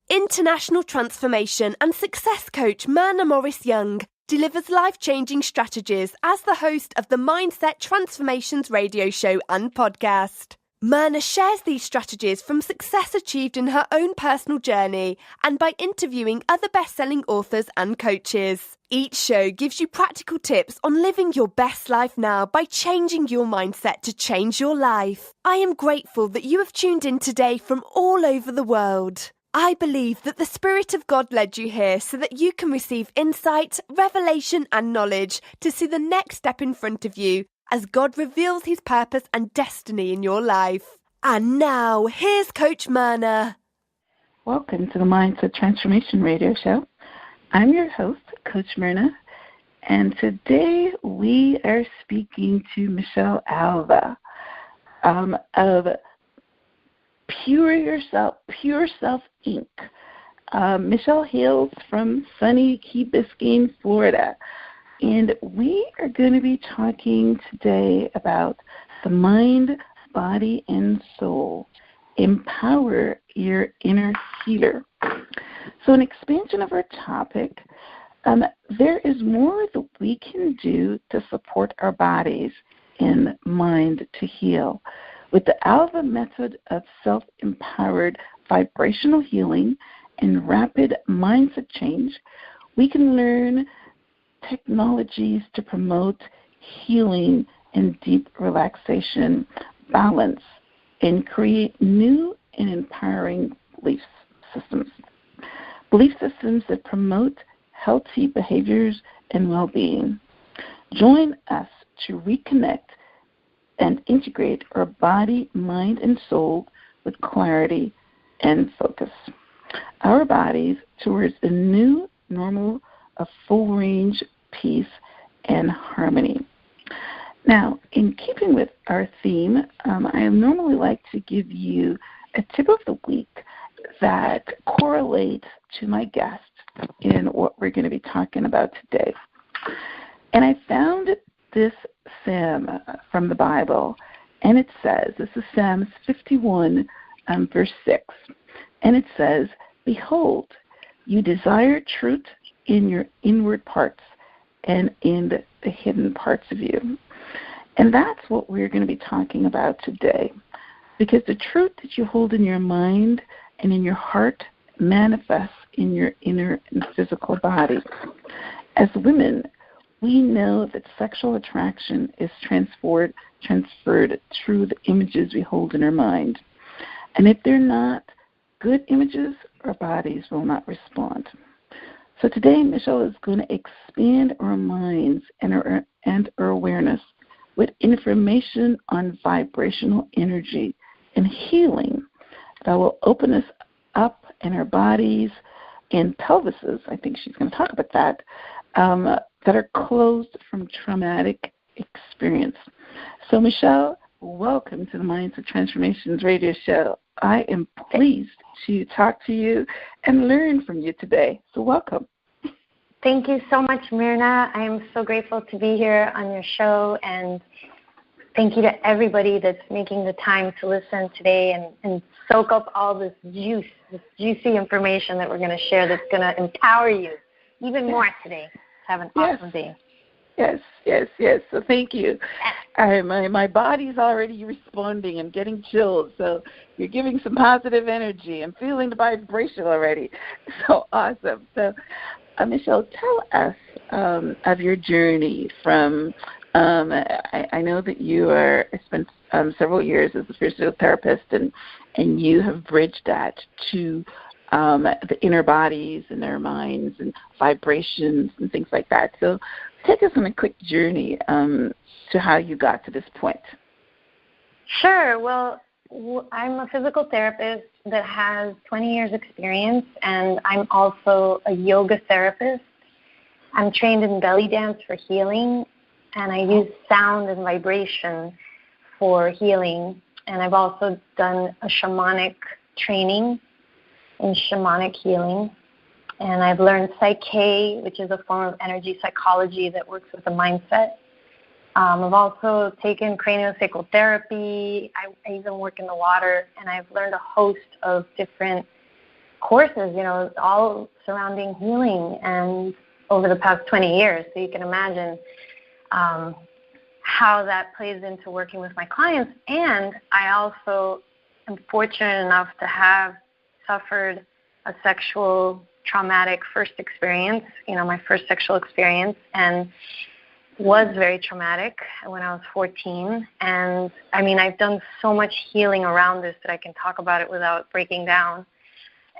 International transformation and success coach Myrna Morris-Young delivers life-changing strategies as the host of the Mindset Transformations radio show and podcast. Myrna shares these strategies from success achieved in her own personal journey and by interviewing other best-selling authors and coaches. Each show gives you practical tips on living your best life now by changing your mindset to change your life. I am grateful that you have tuned in today from all over the world. I believe that the Spirit of God led you here so that you can receive insight, revelation, and knowledge to see the next step in front of you as God reveals His purpose and destiny in your life. And now, here's Coach Myrna. Welcome to the Mindset Transformation Radio Show. I'm your host, Coach Myrna, and today we are speaking to Michelle Alva of Pure Self Inc. Michelle hails from sunny Key Biscayne, Florida, and we are going to be talking today about the mind, body, and soul. Empower your inner healer. So an expansion of our topic, there is more that we can do to support our bodies and mind to heal. With the Alva method of self-empowered vibrational healing and rapid mindset change, we can learn technologies to promote healing and deep relaxation, balance, and create new and empowering belief systems. Belief systems that promote healthy behaviors and well-being. Join us to reconnect and integrate our body, mind, and soul with clarity and focus. Our bodies towards a new normal of full range, peace, and harmony. Now, in keeping with our theme, I normally like to give you a tip of the week that correlates to my guest in what we're going to be talking about today. And I found this Psalm from the Bible, and it says, this is Psalms 51, verse 6, and it says, "Behold, you desire truth in your inward parts and in the hidden parts of you." And that's what we're going to be talking about today, because the truth that you hold in your mind and in your heart manifests in your inner and physical body. As women, we know that sexual attraction is transferred through the images we hold in our mind. And if they're not good images, our bodies will not respond. So today, Michelle is going to expand our minds and our awareness with information on vibrational energy and healing that will open us up in our bodies and pelvises. I think she's going to talk about that. That are closed from traumatic experience. So, Michelle, welcome to the Mindset Transformations radio show. I am pleased to talk to you and learn from you today. So welcome. Thank you so much, Myrna. I am so grateful to be here on your show, and thank you to everybody that's making the time to listen today and soak up all this juicy information that we're going to share that's going to empower you even more today. Have an awesome day. Yes. So thank you. My body's already responding. I'm getting chills. So you're giving some positive energy. I'm feeling the vibration already. So awesome. So, Michelle, tell us of your journey from, I know that you spent several years as a physical therapist, and you have bridged that to the inner bodies and their minds and vibrations and things like that. So take us on a quick journey to how you got to this point. Sure. Well, I'm a physical therapist that has 20 years experience, and I'm also a yoga therapist. I'm trained in belly dance for healing, and I use sound and vibration for healing. And I've also done a shamanic training in shamanic healing. And I've learned Psyche, which is a form of energy psychology that works with the mindset. I've also taken craniosacral therapy. I even work in the water, and I've learned a host of different courses, all surrounding healing and over the past 20 years. So you can imagine how that plays into working with my clients. And I also am fortunate enough to have suffered a sexual traumatic first experience, my first sexual experience, and was very traumatic when I was 14. And I've done so much healing around this that I can talk about it without breaking down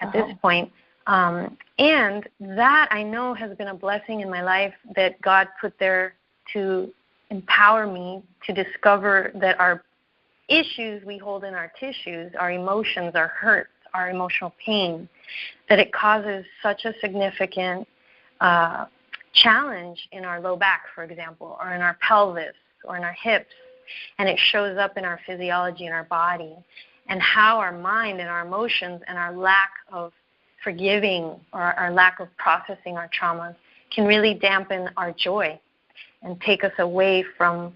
at this point. And that I know has been a blessing in my life that God put there to empower me to discover that our issues we hold in our tissues, our emotions, our hurts, our emotional pain, that it causes such a significant challenge in our low back, for example, or in our pelvis, or in our hips, and it shows up in our physiology in our body, and how our mind and our emotions and our lack of forgiving or our lack of processing our traumas can really dampen our joy and take us away from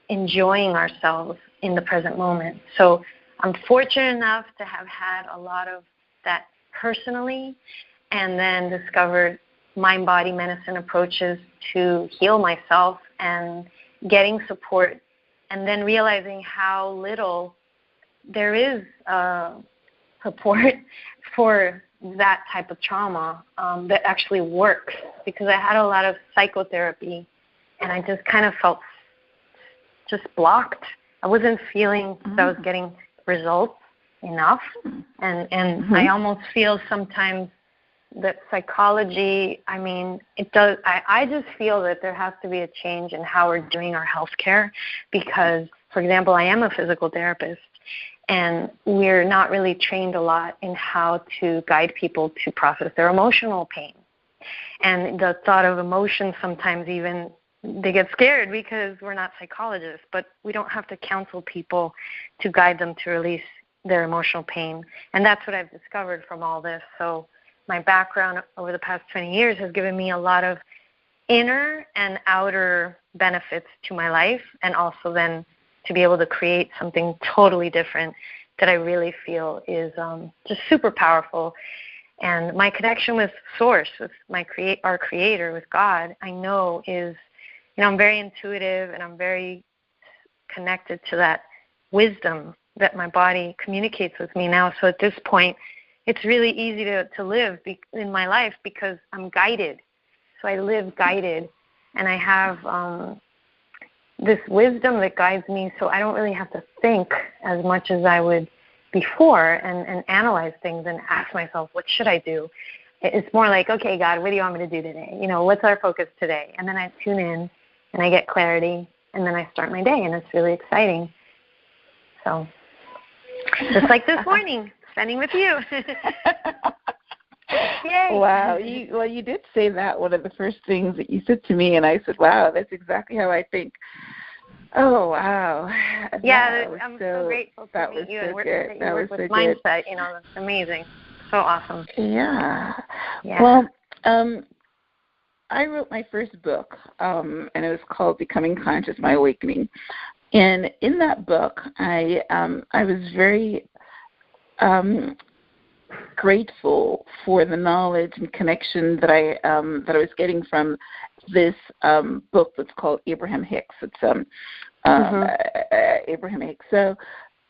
enjoying ourselves in the present moment. So I'm fortunate enough to have had a lot of that personally, and then discovered mind-body medicine approaches to heal myself and getting support, and then realizing how little there is support for that type of trauma that actually works, because I had a lot of psychotherapy and I just kind of felt just blocked. I wasn't feeling that I was getting results enough, and I almost feel sometimes that psychology, it does. I just feel that there has to be a change in how we're doing our healthcare, because, for example, I am a physical therapist, and we're not really trained a lot in how to guide people to process their emotional pain. And the thought of emotion, sometimes even they get scared because we're not psychologists, but we don't have to counsel people to guide them to release their emotional pain. And that's what I've discovered from all this. So my background over the past 20 years has given me a lot of inner and outer benefits to my life, and also then to be able to create something totally different that I really feel is just super powerful. And my connection with Source, with our Creator, with God, I know is, I'm very intuitive, and I'm very connected to that wisdom that my body communicates with me now. So at this point, it's really easy to live in my life because I'm guided. So I live guided, and I have this wisdom that guides me, so I don't really have to think as much as I would before and analyze things and ask myself, what should I do? It's more like, okay, God, what do you want me to do today? What's our focus today? And then I tune in, and I get clarity, and then I start my day, and it's really exciting. So just like this morning, spending with you. Yay. Wow. You did say that, one of the first things that you said to me, and I said, wow, that's exactly how I think. Oh, wow. Yeah, I'm so grateful to meet you and work with Mindset. That's amazing. So awesome. Yeah. Well, I wrote my first book, and it was called Becoming Conscious, My Awakening. And in that book, I was very grateful for the knowledge and connection that I was getting from this book that's called Abraham Hicks. It's Abraham Hicks. So,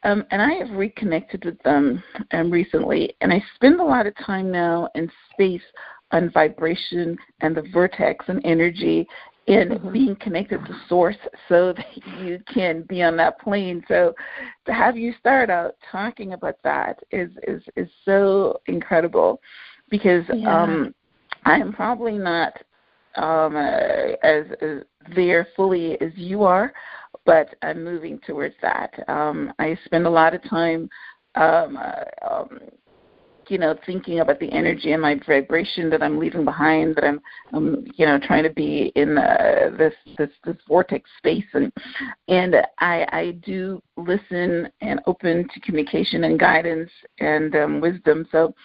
and I have reconnected with them recently, and I spend a lot of time now in space on vibration and the vortex and energy, and being connected to Source so that you can be on that plane. So to have you start out talking about that is so incredible, because I am probably not as there fully as you are, but I'm moving towards that. I spend a lot of time thinking about the energy and my vibration that I'm leaving behind, that I'm trying to be in this vortex space, and I do listen and open to communication and guidance and wisdom. So,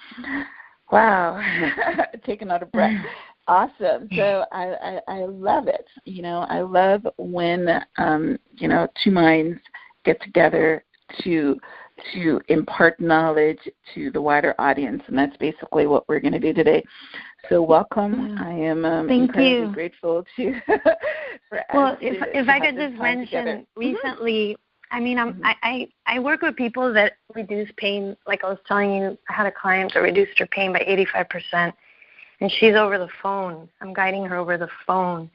wow, taking out a breath. Awesome. So I love it. I love when two minds get together to to impart knowledge to the wider audience, and that's basically what we're going to do today. So welcome. I am incredibly grateful to for if I could just mention recently, I mean, I work with people that reduce pain. Like I was telling you, I had a client that reduced her pain by 85%, and she's over the phone. I'm guiding her over the phone.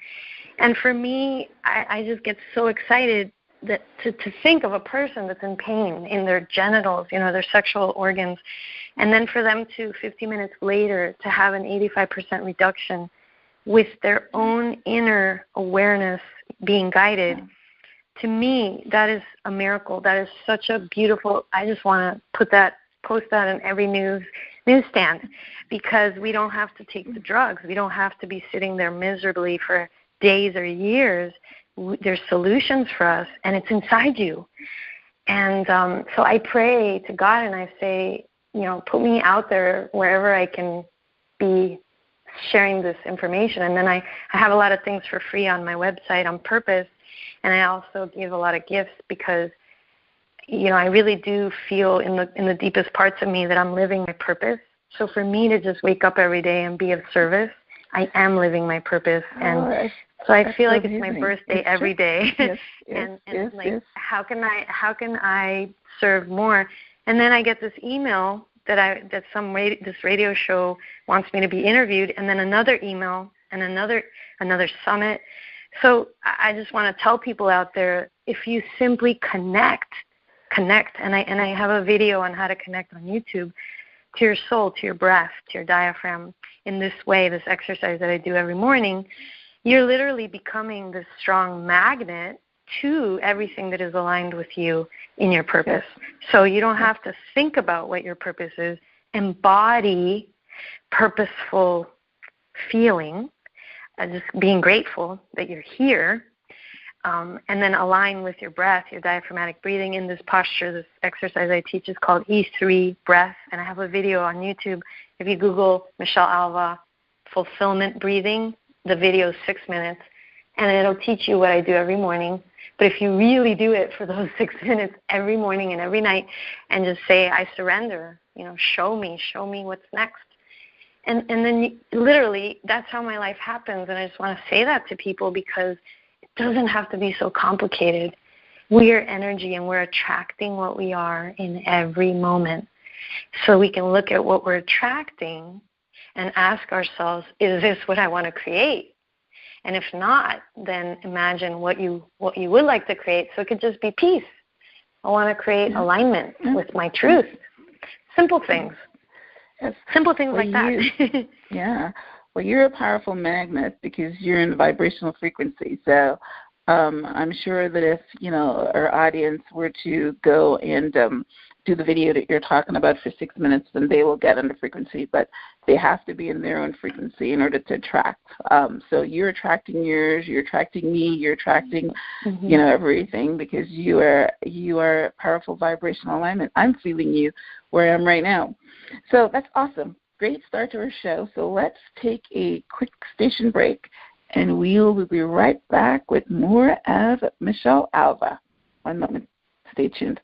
And for me, I just get so excited that to think of a person that's in pain in their genitals, their sexual organs, and then for them to 50 minutes later to have an 85% reduction with their own inner awareness being guided. To me, that is a miracle. That is such a beautiful, I just want to post that in every newsstand, because we don't have to take the drugs. We don't have to be sitting there miserably for days or years. There's solutions for us, and it's inside you. And so I pray to God and I say, put me out there wherever I can be sharing this information. And then I have a lot of things for free on my website on purpose. And I also give a lot of gifts because, I really do feel in the deepest parts of me that I'm living my purpose. So for me to just wake up every day and be of service, I am living my purpose. And so I feel like it's my birthday every day. Yes, yes. How can I serve more? And then I get this email that this radio show wants me to be interviewed, and then another email and another summit. So I just want to tell people out there, if you simply connect, and I have a video on how to connect on YouTube to your soul, to your breath, to your diaphragm in this way, this exercise that I do every morning, you're literally becoming this strong magnet to everything that is aligned with you in your purpose. So you don't have to think about what your purpose is. Embody purposeful feeling, just being grateful that you're here, and then align with your breath, your diaphragmatic breathing in this posture. This exercise I teach is called E3 breath, and I have a video on YouTube. If you Google Michelle Alva fulfillment breathing, the video is 6 minutes, and it'll teach you what I do every morning. But if you really do it for those 6 minutes every morning and every night and just say, I surrender, show me what's next. And then literally that's how my life happens. And I just want to say that to people because it doesn't have to be so complicated. We are energy and we're attracting what we are in every moment. So we can look at what we're attracting and ask ourselves, is this what I want to create? And if not, then imagine what you would like to create. So it could just be peace. I want to create alignment with my truth. Simple things. Yes. Simple things like that. Well, you're a powerful magnet because you're in the vibrational frequency. So I'm sure that if, our audience were to go and do the video that you're talking about for 6 minutes, then they will get into frequency. But they have to be in their own frequency in order to attract. So you're attracting yours, you're attracting me, you're attracting, everything because you are powerful vibrational alignment. I'm feeling you where I am right now. So that's awesome. Great start to our show. So let's take a quick station break, and we'll be right back with more of Michelle Alva. 1 moment. Stay tuned.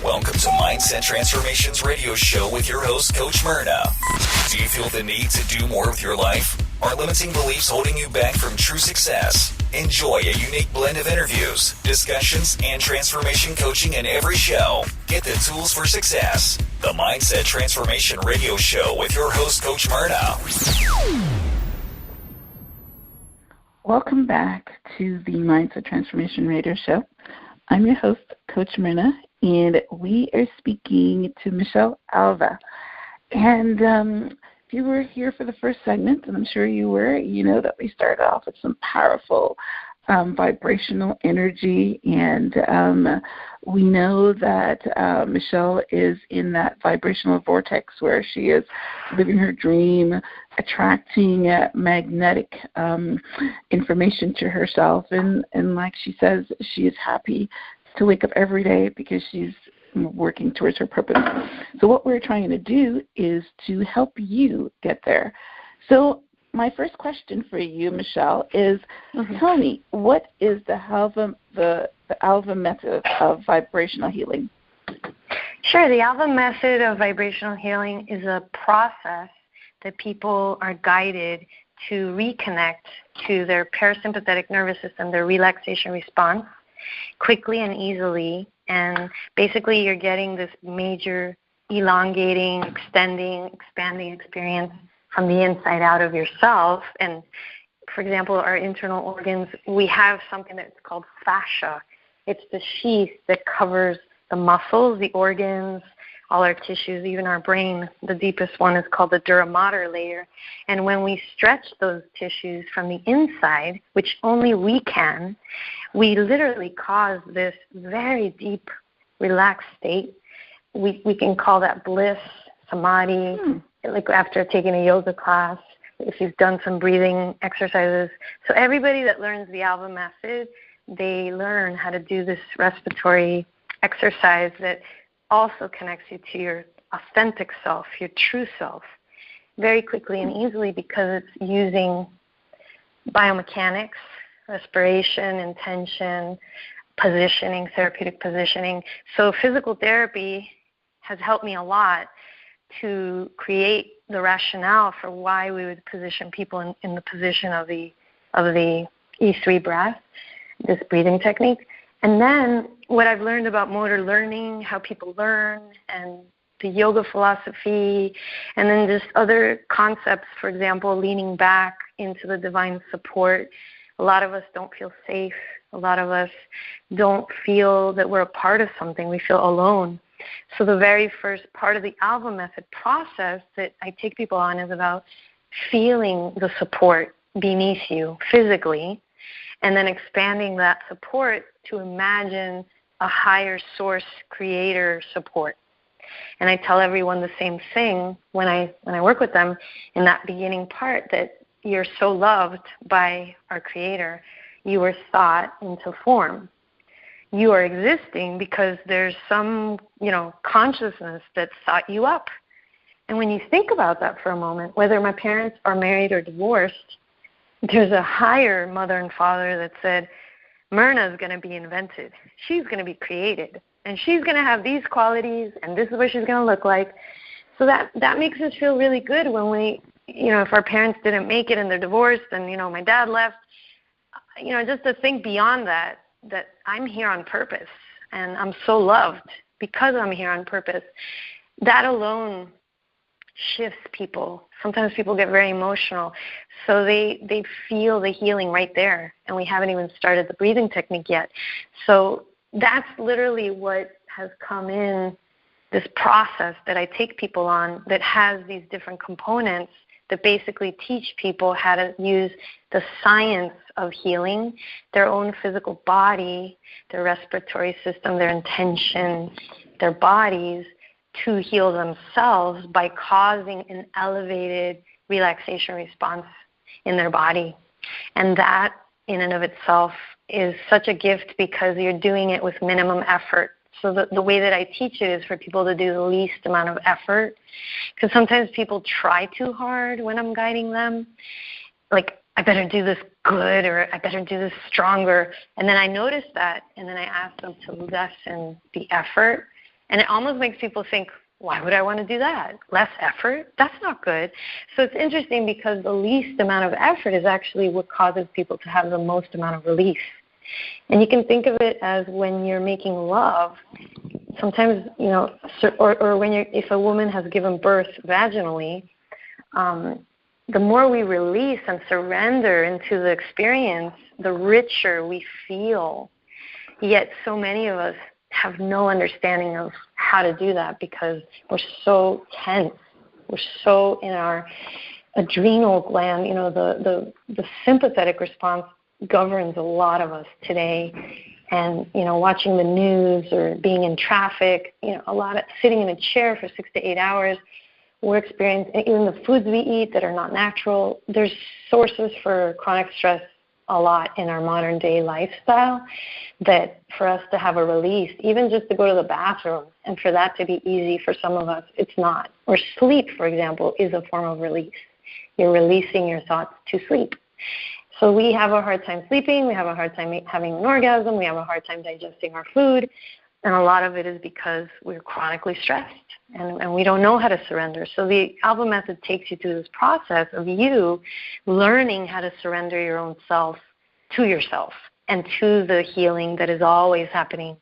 Welcome to Mindset Transformations Radio Show with your host, Coach Myrna. Do you feel the need to do more with your life? Are limiting beliefs holding you back from true success? Enjoy a unique blend of interviews, discussions, and transformation coaching in every show. Get the tools for success. The Mindset Transformation Radio Show with your host, Coach Myrna. Welcome back to the Mindset Transformation Radio Show. I'm your host, Coach Myrna, and we are speaking to Michelle Alva. And if you were here for the first segment, and I'm sure you were, you know that we started off with some powerful vibrational energy, and we know that Michelle is in that vibrational vortex where she is living her dream, attracting magnetic information to herself, and like she says, she is happy to wake up every day because she's working towards her purpose. So what we're trying to do is to help you get there. So my first question for you, Michelle, is tell me, what is the the Alva method of vibrational healing? Sure. The Alva method of vibrational healing is a process that people are guided to reconnect to their parasympathetic nervous system, their relaxation response, quickly and easily. And basically you're getting this major elongating, extending, expanding experience from the inside out of yourself. And for example, our internal organs, we have something that's called fascia. It's the sheath that covers the muscles, the organs, all our tissues, even our brain. The deepest one is called the dura mater layer. And when we stretch those tissues from the inside, which only we can, we literally cause this very deep, relaxed state. We can call that bliss, samadhi, like after taking a yoga class, if you've done some breathing exercises. So everybody that learns the Alva method, they learn how to do this respiratory exercise that also connects you to your authentic self, your true self, very quickly and easily, because it's using biomechanics, respiration, intention, positioning, therapeutic positioning. So physical therapy has helped me a lot to create the rationale for why we would position people in the position of the E3 breath, this breathing technique. And then what I've learned about motor learning, how people learn, and the yoga philosophy, and then just other concepts, for example, leaning back into the divine support. A lot of us don't feel safe. A lot of us don't feel that we're a part of something. We feel alone. So the very first part of the Alva method process that I take people on is about feeling the support beneath you physically, and then expanding that support to imagine a higher source creator support. And I tell everyone the same thing when I work with them in that beginning part, that you're so loved by our creator. You were thought into form. You are existing because there's some, consciousness that thought you up. And when you think about that for a moment, whether my parents are married or divorced, there's a higher mother and father that said, Myrna is going to be invented. She's going to be created. And she's going to have these qualities, and this is what she's going to look like. So that makes us feel really good when we, if our parents didn't make it and they're divorced and, my dad left, just to think beyond that I'm here on purpose and I'm so loved because I'm here on purpose. That alone shifts people. Sometimes people get very emotional. So they feel the healing right there, and we haven't even started the breathing technique yet. So that's literally what has come in this process that I take people on, that has these different components that basically teach people how to use the science of healing their own physical body, their respiratory system, their intention, their bodies, to heal themselves by causing an elevated relaxation response in their body. And that in and of itself is such a gift because you're doing it with minimum effort. So the way that I teach it is for people to do the least amount of effort, because sometimes people try too hard when I'm guiding them. Like, I better do this good, or I better do this stronger. And then I notice that, and then I ask them to lessen the effort. And it almost makes people think, why would I want to do that? Less effort? That's not good. So it's interesting because the least amount of effort is actually what causes people to have the most amount of relief. And you can think of it as when you're making love, sometimes, or when if a woman has given birth vaginally, the more we release and surrender into the experience, the richer we feel. Yet so many of us have no understanding of how to do that because we're so tense. We're so in our adrenal gland. The sympathetic response governs a lot of us today. And, watching the news or being in traffic, a lot of sitting in a chair for 6 to 8 hours, we're experiencing even the foods we eat that are not natural. There's sources for chronic stress a lot in our modern day lifestyle, that for us to have a release, even just to go to the bathroom, and for that to be easy for some of us, it's not. Or sleep, for example, is a form of release. You're releasing your thoughts to sleep. So we have a hard time sleeping, we have a hard time having an orgasm, we have a hard time digesting our food, and a lot of it is because we're chronically stressed and we don't know how to surrender. So the Alva method takes you through this process of you learning how to surrender your own self to yourself and to the healing that is always happening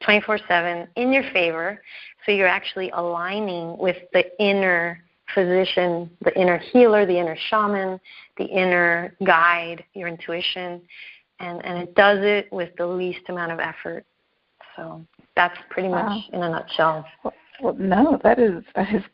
24/7 in your favor. So you're actually aligning with the inner physician, the inner healer, the inner shaman, the inner guide, your intuition, and it does it with the least amount of effort. So that's pretty much in a nutshell. Well, no, that is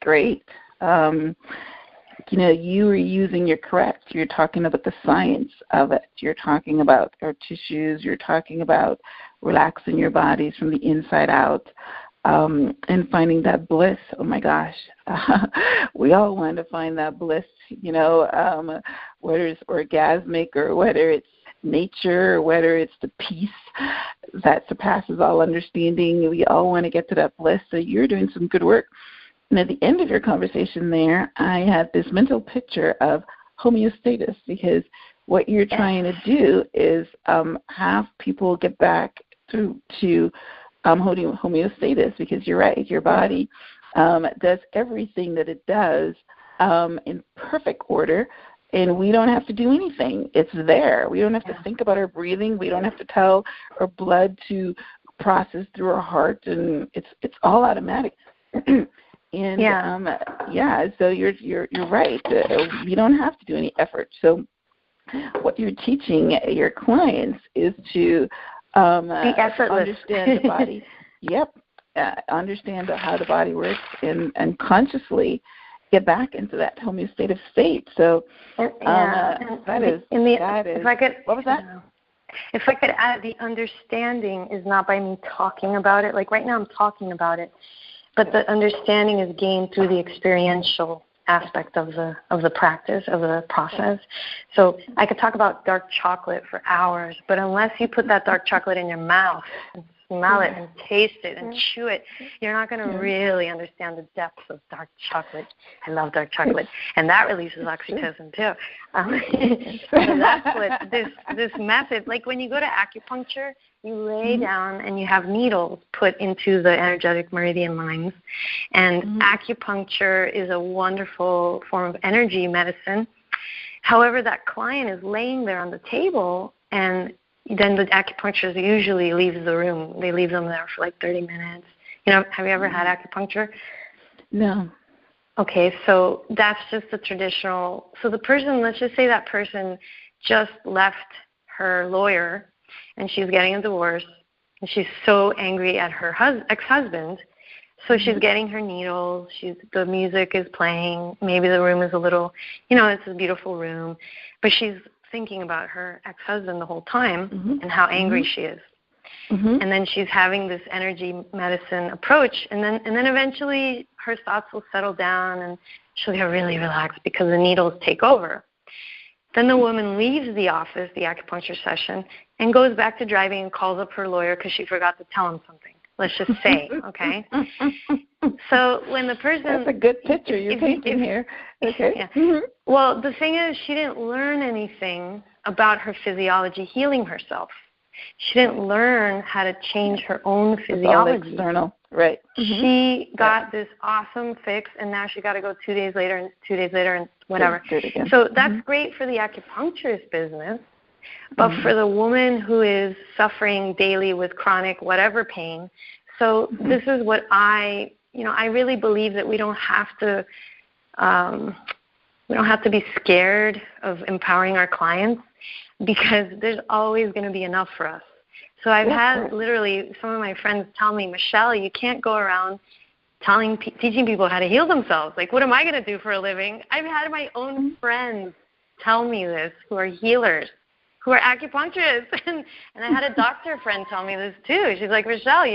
great. You were using, you're correct. You're talking about the science of it. You're talking about our tissues. You're talking about relaxing your bodies from the inside out. And finding that bliss. Oh my gosh, we all want to find that bliss, whether it's orgasmic or whether it's nature or whether it's the peace that surpasses all understanding. We all want to get to that bliss. So you're doing some good work. And at the end of your conversation there, I had this mental picture of homeostasis, because what you're trying to do is have people get back to homeostasis, because you're right, your body does everything that it does in perfect order, and we don't have to do anything. It's there. We don't have to think about our breathing. We don't have to tell our blood to process through our heart, and it's all automatic. And so you're right. You don't have to do any effort. So what you're teaching your clients is to be effortless. Understand the body. Understand how the body works, and consciously get back into that homeostatic state. So what was that? If I could add, the understanding is not by me talking about it. Like right now I'm talking about it, but the understanding is gained through the experiential aspect of the practice, of the process. So I could talk about dark chocolate for hours, but unless you put that dark chocolate in your mouth and smell it and taste it and chew it, you're not going to really understand the depths of dark chocolate. I love dark chocolate, and that releases oxytocin too. So that's what this method, like when you go to acupuncture, you lay down and you have needles put into the energetic meridian lines. And acupuncture is a wonderful form of energy medicine. However, that client is laying there on the table, and then the acupuncturist usually leaves the room. They leave them there for like 30 minutes. Have you ever had acupuncture? No. Okay, so that's just the traditional. So the person, let's just say that person just left her lawyer, and she's getting a divorce, and she's so angry at her ex-husband. So she's getting her needles. The music is playing. Maybe the room is a little, it's a beautiful room, but she's thinking about her ex-husband the whole time and how angry she is. And then she's having this energy medicine approach, and then eventually her thoughts will settle down, and she'll get really relaxed because the needles take over. Then the woman leaves the office, the acupuncture session, and goes back to driving and calls up her lawyer because she forgot to tell him something. Let's just say, okay? So when the person... That's a good picture you're painting here. Okay. Yeah. Well, the thing is, she didn't learn anything about her physiology healing herself. She didn't learn how to change her own physiology. It's all external, right. She got this awesome fix, and now she got to go 2 days later and whatever. So that's great for the acupuncturist business, but for the woman who is suffering daily with chronic whatever pain, so this is what I really believe that we don't have to be scared of empowering our clients, because there's always going to be enough for us. So I've had literally some of my friends tell me, Michelle, you can't go around teaching people how to heal themselves. Like, what am I going to do for a living? I've had my own friends tell me this, who are healers, who are acupuncturists. And I had a doctor friend tell me this too. She's like, Michelle,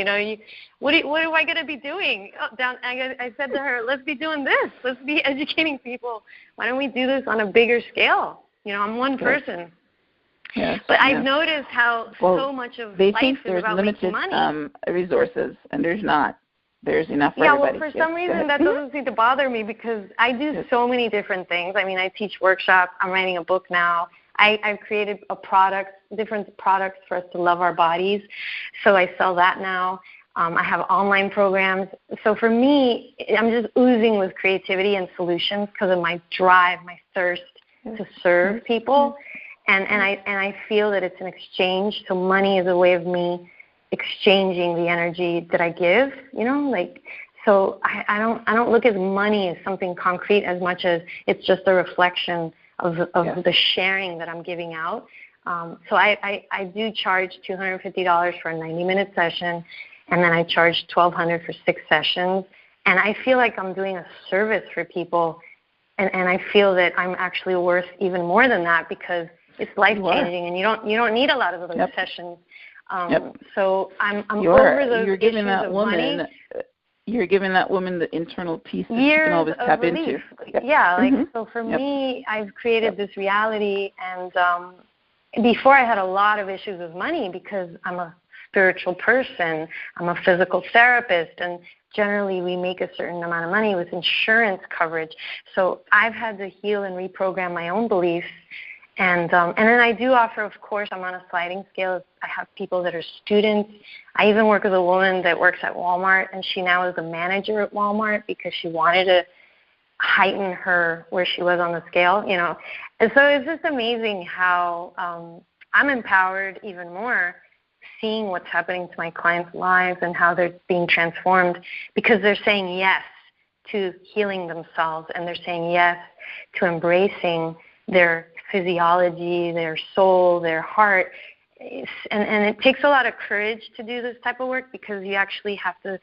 what am I going to be doing? I said to her, let's be doing this. Let's be educating people. Why don't we do this on a bigger scale? I'm one person. Yes, but I've noticed how so much of life is about making money. They think there's limited resources, and there's not. There's enough for everybody. Well, for some reason that doesn't seem to bother me, because I do so many different things. I mean, I teach workshops. I'm writing a book now. I've created different products for us to love our bodies. So I sell that now. I have online programs. So for me, I'm just oozing with creativity and solutions because of my drive, my thirst to serve people. And I feel that it's an exchange. So money is a way of me exchanging the energy that I give, so I don't look at money as something concrete as much as it's just a reflection of the sharing that I'm giving out. So I do charge $250 for a 90-minute session, and then I charge $1,200 for 6 sessions. And I feel like I'm doing a service for people, and I feel that I'm actually worth even more than that because it's life-changing, and you don't need a lot of those sessions. So I'm over those issues of money. You're giving that woman the internal peace that she can always tap into. So for me, I've created this reality, and before I had a lot of issues with money because I'm a spiritual person, I'm a physical therapist, and generally we make a certain amount of money with insurance coverage. So I've had to heal and reprogram my own beliefs. And then I do offer, of course, I'm on a sliding scale. I have people that are students. I even work with a woman that works at Walmart, and she now is a manager at Walmart because she wanted to heighten her where she was on the scale, And so it's just amazing how I'm empowered even more seeing what's happening to my clients' lives and how they're being transformed because they're saying yes to healing themselves, and they're saying yes to embracing their physiology, their soul, their heart. And it takes a lot of courage to do this type of work because you actually have to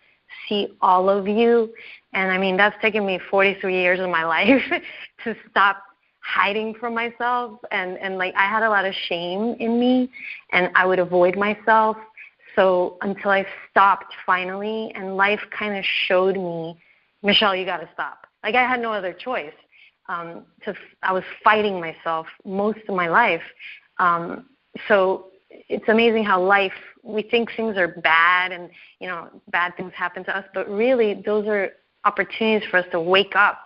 see all of you. And, I mean, that's taken me 43 years of my life to stop hiding from myself. And I had a lot of shame in me, and I would avoid myself. So until I stopped finally, and life kind of showed me, Michelle, you got to stop. I had no other choice. I was fighting myself most of my life. So it's amazing how we think things are bad and, bad things happen to us, but really those are opportunities for us to wake up.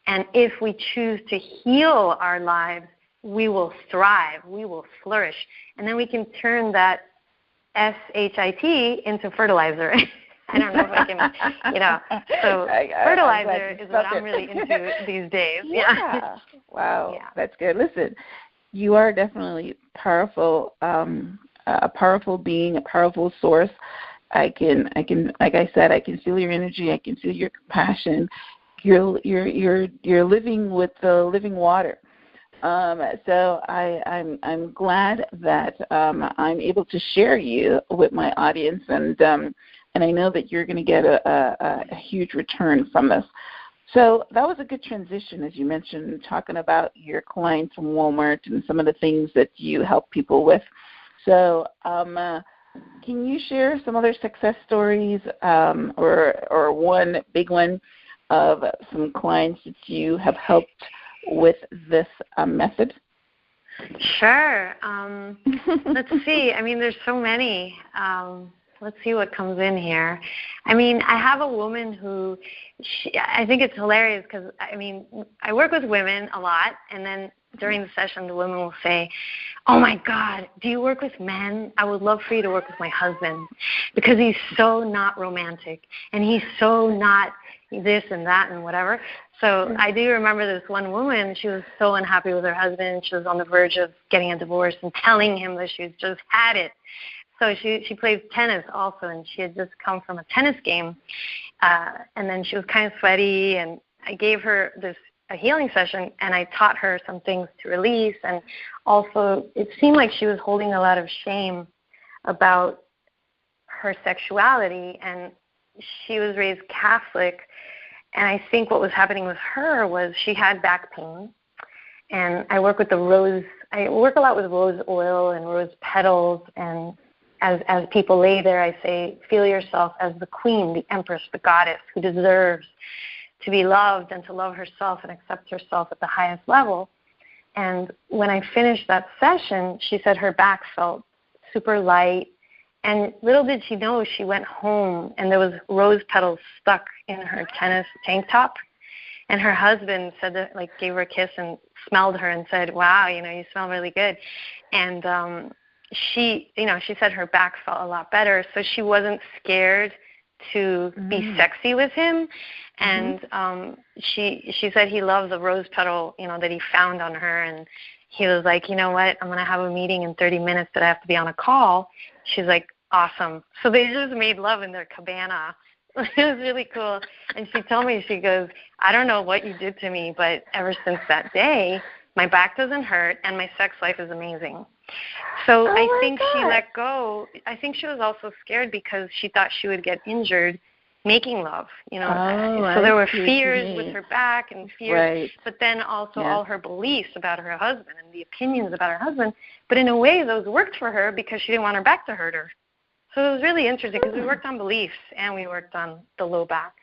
And if we choose to heal our lives, we will thrive, we will flourish, and then we can turn that SHIT into fertilizer. I don't know if I can, So fertilizer is what I'm really into these days. Yeah. Wow. Yeah. That's good. Listen, you are definitely powerful, a powerful being, a powerful source. I can, like I said, I can feel your energy. I can feel your compassion. You're living with the living water. So I'm glad that I'm able to share you with my audience, and I know that you're going to get a huge return from this. So that was a good transition, as you mentioned, talking about your clients from Walmart and some of the things that you help people with. So can you share some other success stories or one big one of some clients that you have helped with this method? Sure. Let's see. I mean, there's so many. Let's see what comes in here. I mean, I have a woman who, I think it's hilarious because, I mean, I work with women a lot, and then during the session, the women will say, oh, my God, do you work with men? I would love for you to work with my husband because he's so not romantic, and he's so not this and that and whatever. So I do remember this one woman, she was so unhappy with her husband. She was on the verge of getting a divorce and telling him that she just had it. So she plays tennis also, and she had just come from a tennis game, and then she was kind of sweaty, and I gave her a healing session, and I taught her some things to release, and also it seemed like she was holding a lot of shame about her sexuality, and she was raised Catholic, and I think what was happening with her was she had back pain, and I work a lot with rose oil and rose petals, and as people lay there, I say, feel yourself as the queen, the empress, the goddess who deserves to be loved and to love herself and accept herself at the highest level. And when I finished that session, she said her back felt super light. And little did she know, she went home and there was rose petals stuck in her tennis tank top. And her husband said that, like, gave her a kiss and smelled her and said, wow, you smell really good. And she said her back felt a lot better, so she wasn't scared to be sexy with him. And she said he loved the rose petal, that he found on her. And he was like, you know what, I'm going to have a meeting in 30 minutes that I have to be on a call. She's like, awesome. So they just made love in their cabana. It was really cool. And she told me, she goes, I don't know what you did to me, but ever since that day, my back doesn't hurt and my sex life is amazing. So I think she let go. I think she was also scared because she thought she would get injured making love, So there were fears with her back and fears, but then also all her beliefs about her husband and the opinions about her husband. But in a way, those worked for her because she didn't want her back to hurt her. So it was really interesting because we worked on beliefs and we worked on the low back.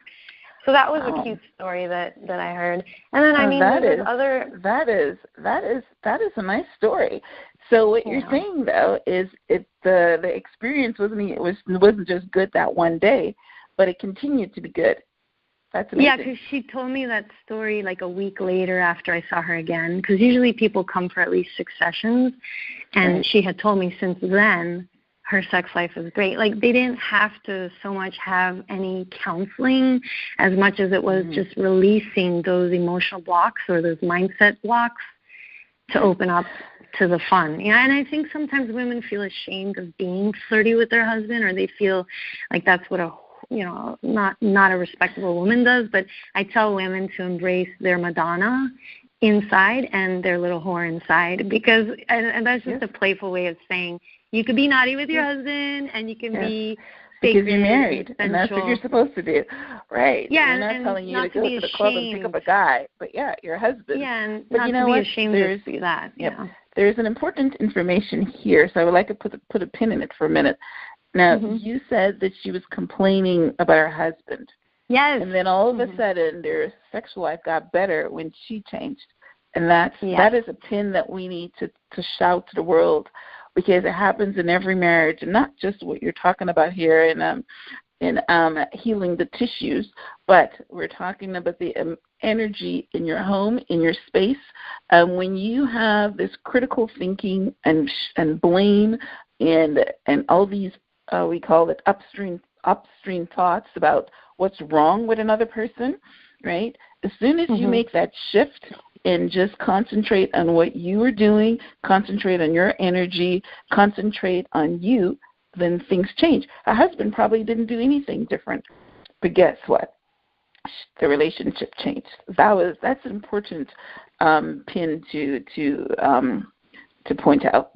So that was a cute story that I heard. And then that is a nice story. So what you're saying though is the experience wasn't just good that one day, but it continued to be good. That's amazing. Yeah, because she told me that story like a week later after I saw her again. Because usually people come for at least 6 sessions, and she had told me since then her sex life is great. Like, they didn't have to so much have any counseling as much as it was just releasing those emotional blocks or those mindset blocks to open up to the fun. And I think sometimes women feel ashamed of being flirty with their husband, or they feel like that's what not a respectable woman does. But I tell women to embrace their Madonna inside and their little whore inside, because and that's just a playful way of saying you could be naughty with your husband and you can be because you're married and that's what you're supposed to do, right? Yeah, we're not telling you to go to the club and pick up a guy, but your husband. Yeah, and but not to be ashamed to do that. There's an important information here, so I would like to put a pin in it for a minute. Now, you said that she was complaining about her husband. Yes. And then all of a sudden, their sexual life got better when she changed. And that is a pin that we need to shout to the world, because it happens in every marriage, and not just what you're talking about here in healing the tissues, but we're talking about the energy in your home, in your space. When you have this critical thinking and blame and all these we call it upstream thoughts about what's wrong with another person, right? As soon as you make that shift and just concentrate on what you are doing, concentrate on your energy, concentrate on you, then things change. A husband probably didn't do anything different, but guess what? The relationship changed. That's an important pin to point out.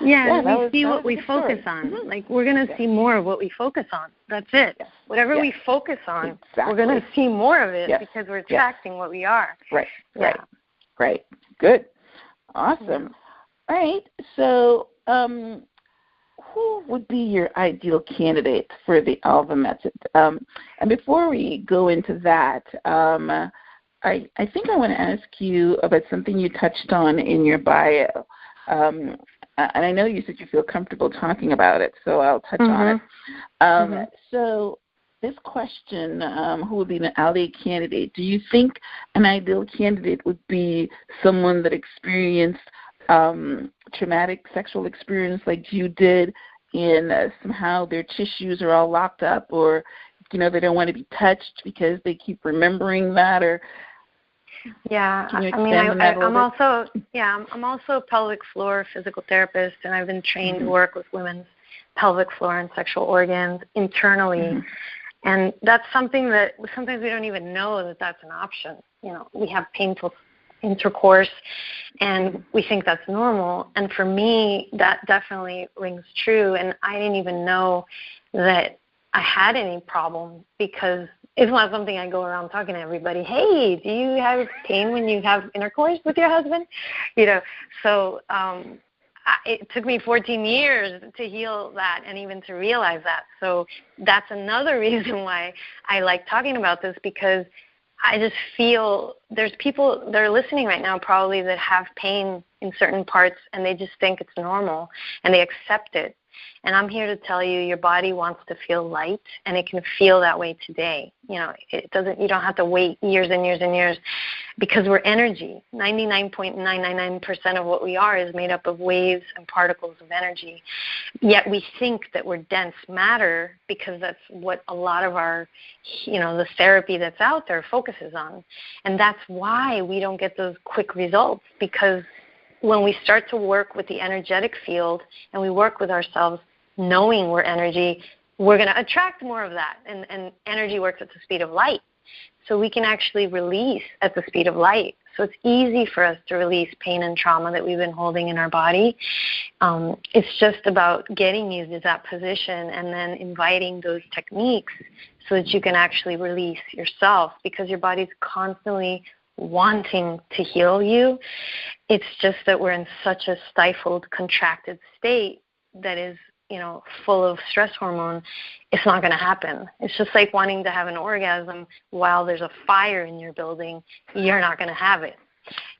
Yeah, and we see what we focus on. Like, we're going to see more of what we focus on. That's it. Yes. Whatever we focus on, we're going to see more of it because we're attracting what we are. Right. Good. Awesome. All right. So who would be your ideal candidate for the Alva method? And before we go into that, I think I want to ask you about something you touched on in your bio. And I know you said you feel comfortable talking about it, so I'll touch on it. So this question, who would be an ideal candidate? Do you think an ideal candidate would be someone that experienced traumatic sexual experience like you did, and somehow their tissues are all locked up, or, they don't want to be touched because they keep remembering that, or... Yeah, I'm also a pelvic floor physical therapist, and I've been trained to work with women's pelvic floor and sexual organs internally. And that's something that sometimes we don't even know that that's an option. We have painful intercourse, and we think that's normal. And for me, that definitely rings true, and I didn't even know that I had any problem, because it's not something I go around talking to everybody. Hey, do you have pain when you have intercourse with your husband? So it took me 14 years to heal that and even to realize that. So that's another reason why I like talking about this, because I just feel there's people that are listening right now probably that have pain in certain parts, and they just think it's normal and they accept it. And I'm here to tell you, your body wants to feel light, and it can feel that way today. You know, you don't have to wait years and years and years, because we're energy. 99.999% of what we are is made up of waves and particles of energy. Yet we think that we're dense matter, because that's what a lot of our, the therapy that's out there focuses on. And that's why we don't get those quick results, because when we start to work with the energetic field and we work with ourselves knowing we're energy, we're going to attract more of that. And energy works at the speed of light. So we can actually release at the speed of light. So it's easy for us to release pain and trauma that we've been holding in our body. It's just about getting you to that position and then inviting those techniques so that you can actually release yourself, because your body's constantly wanting to heal you. It's just that we're in such a stifled, contracted state that is, full of stress hormone. It's not going to happen. It's just like wanting to have an orgasm while there's a fire in your building. You're not going to have it.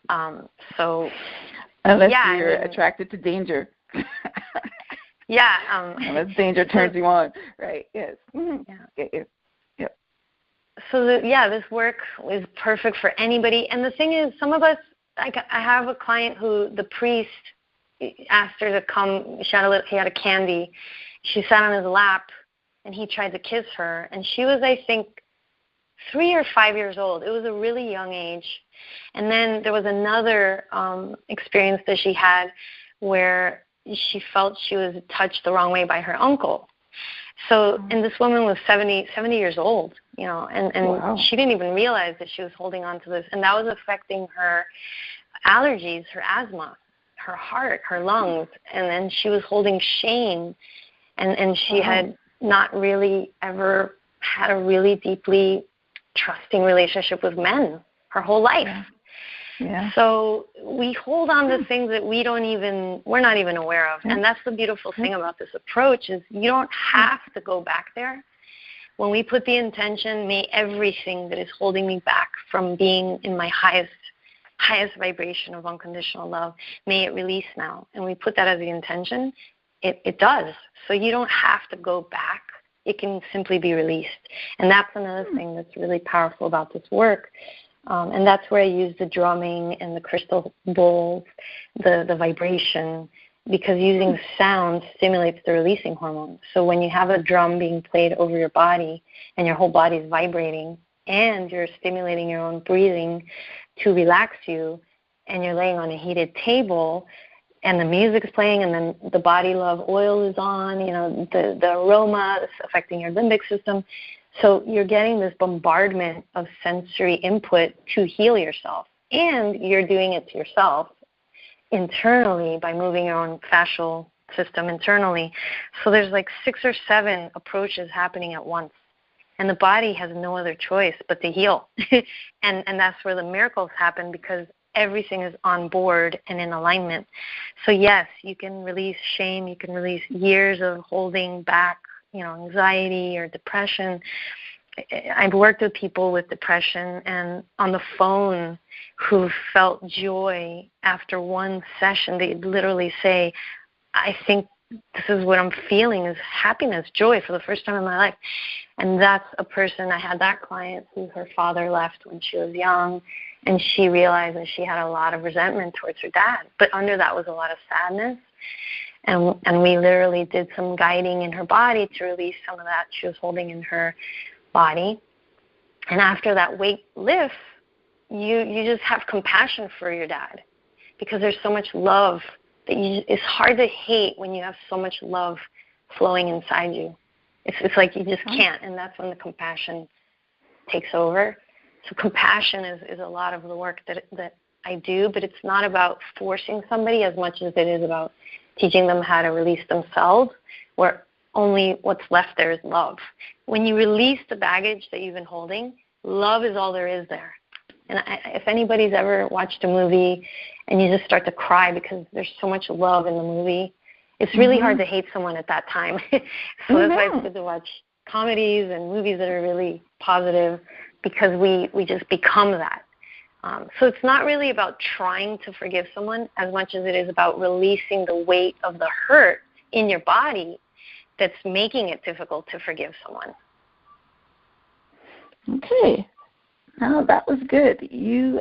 Unless you're attracted to danger. Unless danger turns you on, right? Yes. Mm-hmm. Yeah. Yep. So this work is perfect for anybody. And the thing is, some of us, I have a client who the priest asked her to come. He had a candy. She sat on his lap, and he tried to kiss her. And she was, I think, 3 or 5 years old. It was a really young age. And then there was another experience that she had where she felt she was touched the wrong way by her uncle. So, and this woman was 70 years old, and wow. She didn't even realize that she was holding on to this. And that was affecting her allergies, her asthma, her heart, her lungs. And then she was holding shame. And she had not really ever had a really deeply trusting relationship with men her whole life. Yeah. So we hold on to things that we're not even aware of. And that's the beautiful thing about this approach, is you don't have to go back there. When we put the intention, may everything that is holding me back from being in my highest vibration of unconditional love, may it release now. And we put that as the intention, it does. So you don't have to go back. It can simply be released. And that's another thing that's really powerful about this work. And that's where I use the drumming and the crystal bowls, the vibration, because using sound stimulates the releasing hormones. So when you have a drum being played over your body and your whole body is vibrating and you're stimulating your own breathing to relax you, and you're laying on a heated table and the music's playing and then the body love oil is on, the aroma is affecting your limbic system. So you're getting this bombardment of sensory input to heal yourself. And you're doing it to yourself internally by moving your own fascial system internally. So there's like 6 or 7 approaches happening at once. And the body has no other choice but to heal. and that's where the miracles happen, because everything is on board and in alignment. So yes, you can release shame. You can release years of holding back, anxiety or depression. I've worked with people with depression and on the phone who felt joy after one session. They'd literally say, I think this is what I'm feeling, is happiness, joy for the first time in my life. And that's a person, I had that client who her father left when she was young, and she realized that she had a lot of resentment towards her dad. But under that was a lot of sadness. And we literally did some guiding in her body to release some of that she was holding in her body. And after that weight lifts, you just have compassion for your dad, because there's so much love that it's hard to hate when you have so much love flowing inside you. It's like you just can't, and that's when the compassion takes over. So compassion is a lot of the work that I do, but it's not about forcing somebody as much as it is about teaching them how to release themselves, where only what's left there is love. When you release the baggage that you've been holding, love is all there is there. And if anybody's ever watched a movie and you just start to cry because there's so much love in the movie, it's really hard to hate someone at that time. So that's why it's good to watch comedies and movies that are really positive, because we just become that. So it's not really about trying to forgive someone as much as it is about releasing the weight of the hurt in your body that's making it difficult to forgive someone. Okay. No, that was good. You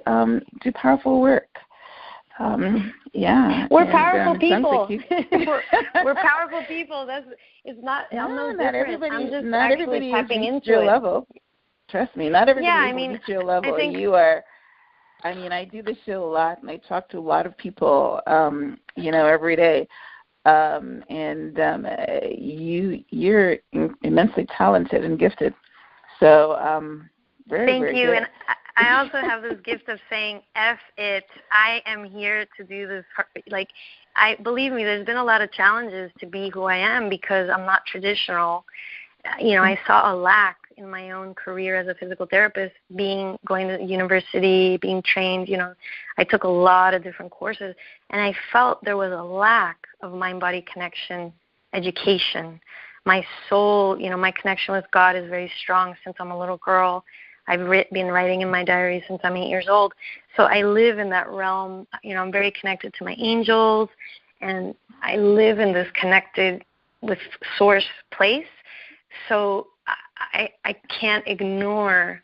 do powerful work. Yeah. We're powerful people. Like we're powerful people. It's not. No, I'm no not different. everybody. I'm just not actually everybody tapping is into your it. level. Trust me, not everybody is reach your level. I think You are. I mean, I do this show a lot, and I talk to a lot of people, every day. You're immensely talented and gifted. So, very, thank very you. good. And I also have this gift of saying, F it. I am here to do this. Believe me, there's been a lot of challenges to be who I am because I'm not traditional. I saw a lack in my own career as a physical therapist, going to university, being trained. I took a lot of different courses, and I felt there was a lack of mind-body connection education. My soul, my connection with God is very strong since I'm a little girl. I've been writing in my diary since I'm 8 years old. So I live in that realm. I'm very connected to my angels, and I live in this connected with source place. So I can't ignore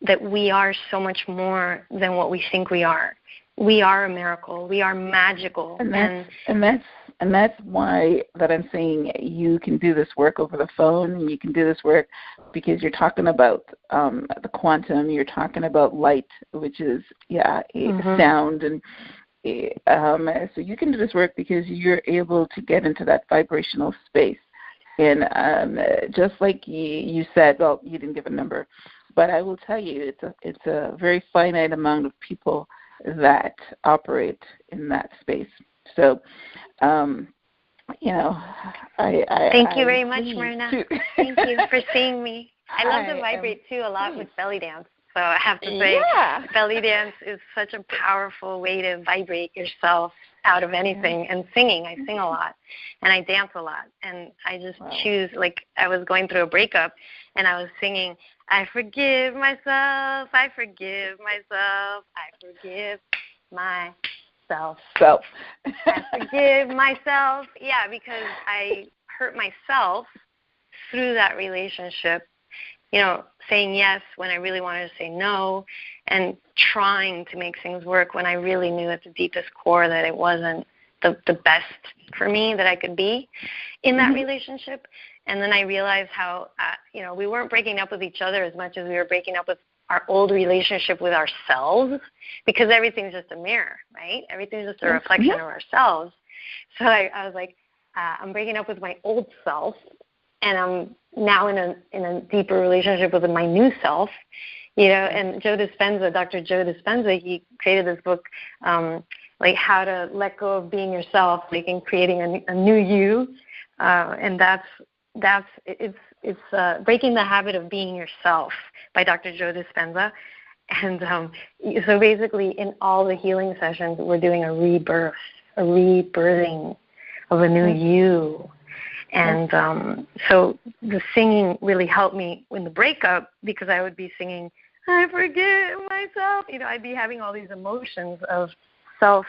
that we are so much more than what we think we are. We are a miracle. We are magical. And that's why that I'm saying you can do this work over the phone, and you can do this work because you're talking about the quantum, you're talking about light, which is sound, and so you can do this work because you're able to get into that vibrational space. And just like you said, well, you didn't give a number, but I will tell you it's a very finite amount of people that operate in that space. So, I thank you very much, Myrna. Thank you for seeing me. I love to vibrate too a lot with belly dance. So I have to say, belly dance is such a powerful way to vibrate yourself out of anything. And singing, I sing a lot, and I dance a lot. And I just choose, I was going through a breakup, and I was singing, I forgive myself, I forgive myself, I forgive myself. I forgive myself. Yeah, because I hurt myself through that relationship, saying yes when I really wanted to say no, and trying to make things work when I really knew at the deepest core that it wasn't the best for me that I could be in that relationship. And then I realized how, we weren't breaking up with each other as much as we were breaking up with our old relationship with ourselves, because everything's just a mirror, right? Everything's just a reflection of ourselves. So I was like, I'm breaking up with my old self, and I'm now in a deeper relationship with my new self, And Dr. Joe Dispenza, he created this book, how to let go of being yourself, in creating a new you, and it's Breaking the Habit of Being Yourself by Dr. Joe Dispenza. And so basically in all the healing sessions, we're doing a rebirthing of a new you. And so the singing really helped me in the breakup, because I would be singing, I forgive myself. I'd be having all these emotions of self,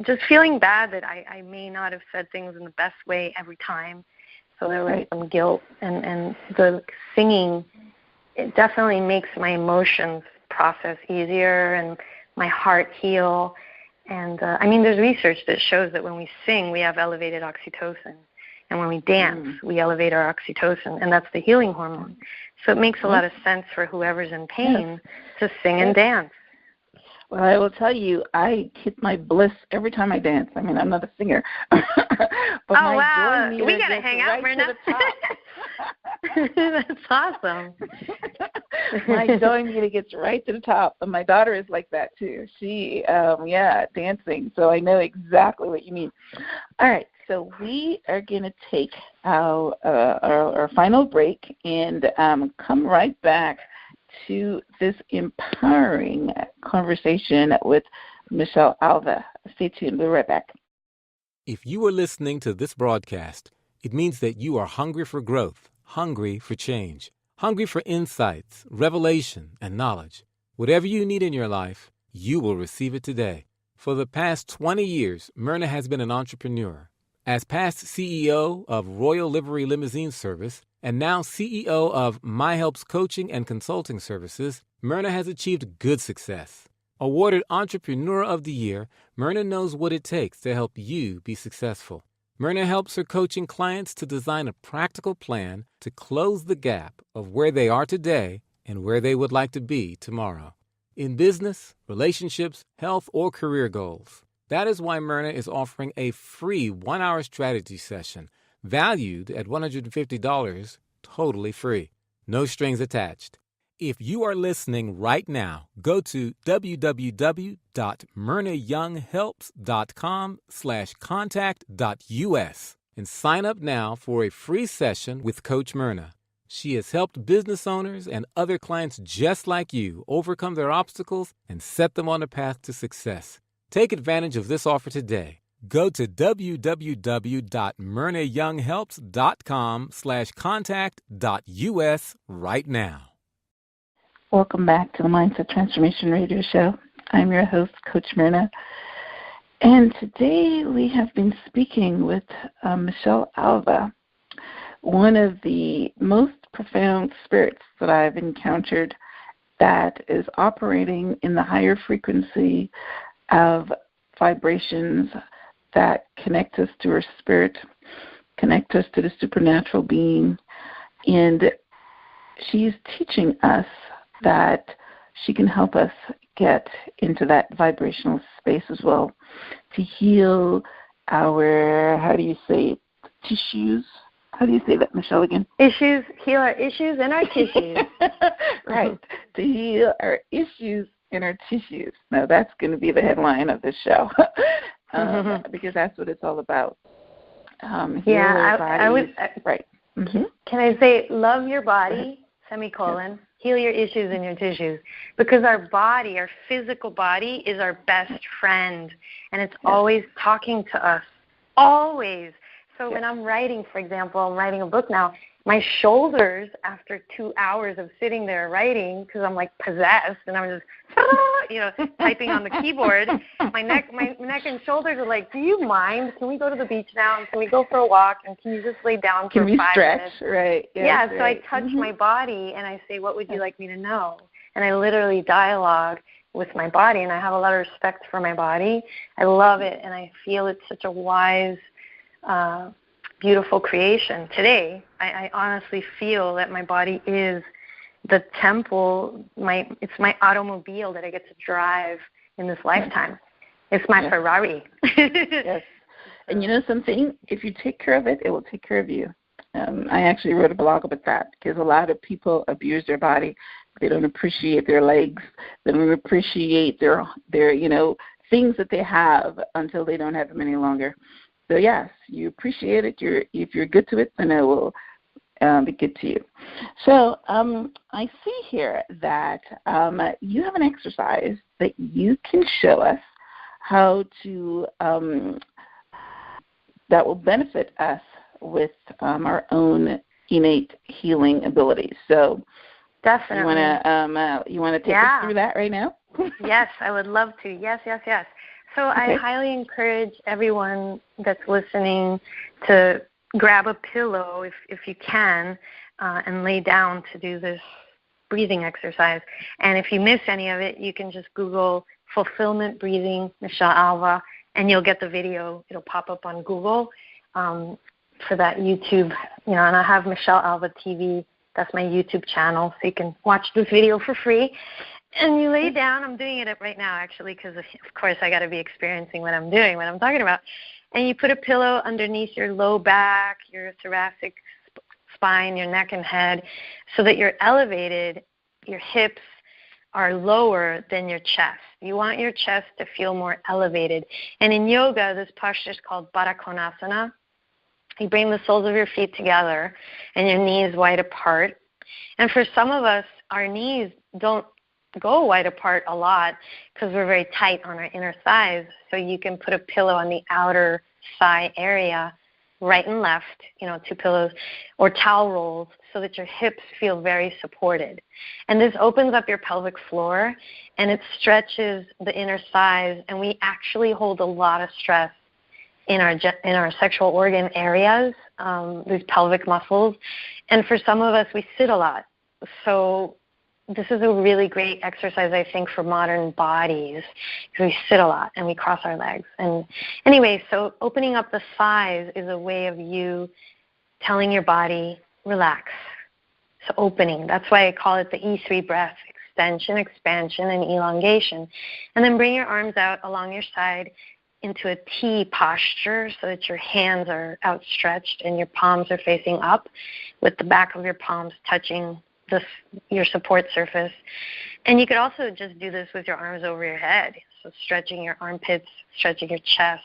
just feeling bad that I may not have said things in the best way every time. So there was some guilt. And the singing, it definitely makes my emotions process easier and my heart heal. And, there's research that shows that when we sing, we have elevated oxytocin. And when we dance, we elevate our oxytocin, and that's the healing hormone. So it makes a lot of sense for whoever's in pain to sing and dance. Well, I will tell you, I hit my bliss every time I dance. I'm not a singer. But wow. We got to hang out, Myrna. That's awesome. My joy meter gets right to the top. And my daughter is like that, too. She, dancing. So I know exactly what you mean. All right. So we are going to take our final break and come right back to this empowering conversation with Michelle Alva. Stay tuned. We'll be right back. If you are listening to this broadcast, it means that you are hungry for growth, hungry for change, hungry for insights, revelation, and knowledge. Whatever you need in your life, you will receive it today. For the past 20 years, Myrna has been an entrepreneur, As past CEO of Royal Livery Limousine Service and now CEO of My Helps Coaching and Consulting Services, Myrna has achieved good success. Awarded Entrepreneur of the Year, Myrna knows what it takes to help you be successful. Myrna helps her coaching clients to design a practical plan to close the gap of where they are today and where they would like to be tomorrow. In business, relationships, health, or career goals. That is why Myrna is offering a free 1-hour strategy session valued at $150, totally free. No strings attached. If you are listening right now, go to www.myrnayounghelps.com/contact.us and sign up now for a free session with Coach Myrna. She has helped business owners and other clients just like you overcome their obstacles and set them on a path to success. Take advantage of this offer today. Go to www.myrnayounghelps.com/contact.us right now. Welcome back to the Mindset Transformation Radio Show. I'm your host, Coach Myrna. And today we have been speaking with Michelle Alva, one of the most profound spirits that I've encountered that is operating in the higher frequency of vibrations that connect us to our spirit, connect us to the supernatural being. And she's teaching us that she can help us get into that vibrational space as well to heal our, how do you say it, tissues? How do you say that, Michelle, again? Issues, heal our issues and our tissues. Right, to heal our issues and our tissues. Now, that's going to be the headline of this show because that's what it's all about. I would. Right. Mm-hmm. Can I say, love your body, semicolon, heal your issues and your tissues, because our body, our physical body, is our best friend, and it's always talking to us, always. So when I'm writing, for example, I'm writing a book now, my shoulders, after 2 hours of sitting there writing, because I'm like possessed, and I'm just, typing on the keyboard, my neck and shoulders are like, do you mind? Can we go to the beach now? And can we go for a walk? And can you just lay down for 5 minutes? Can we stretch? Right. Yes, so I touch my body, and I say, what would you like me to know? And I literally dialogue with my body, and I have a lot of respect for my body. I love it, and I feel it's such a wise, beautiful creation. Today, I honestly feel that my body is the temple, it's my automobile that I get to drive in this lifetime. It's my Ferrari. Yes. And you know something? If you take care of it, it will take care of you. I actually wrote a blog about that because a lot of people abuse their body. They don't appreciate their legs. They don't appreciate their things that they have until they don't have them any longer. So, yes, you appreciate it. If you're good to it, then it will be good to you. So I see here that you have an exercise that you can show us how to that will benefit us with our own innate healing abilities. So definitely, you want to take us through that right now? Yes, I would love to. Yes. So I highly encourage everyone that's listening to grab a pillow if you can and lay down to do this breathing exercise. And if you miss any of it, you can just Google Fulfillment Breathing, Michelle Alva, and you'll get the video. It'll pop up on Google for that YouTube. And I have Michelle Alva TV. That's my YouTube channel, so you can watch the video for free. And you lay down. I'm doing it right now, actually, because, of course, I got to be experiencing what I'm doing, what I'm talking about. And you put a pillow underneath your low back, your thoracic spine, your neck and head, so that you're elevated. Your hips are lower than your chest. You want your chest to feel more elevated. And in yoga, this posture is called Baddha Konasana. You bring the soles of your feet together and your knees wide apart. And for some of us, our knees don't go wide apart a lot because we're very tight on our inner thighs. So you can put a pillow on the outer thigh area, right and left, 2 pillows, or towel rolls, so that your hips feel very supported. And this opens up your pelvic floor, and it stretches the inner thighs, and we actually hold a lot of stress in our sexual organ areas, these pelvic muscles. And for some of us, we sit a lot. So this is a really great exercise, I think, for modern bodies, because we sit a lot and we cross our legs. And anyway, so opening up the thighs is a way of you telling your body, relax. So opening. That's why I call it the E3 breath: extension, expansion, and elongation. And then bring your arms out along your side into a T posture so that your hands are outstretched and your palms are facing up, with the back of your palms touching your support surface. And you could also just do this with your arms over your head, so stretching your armpits, stretching your chest.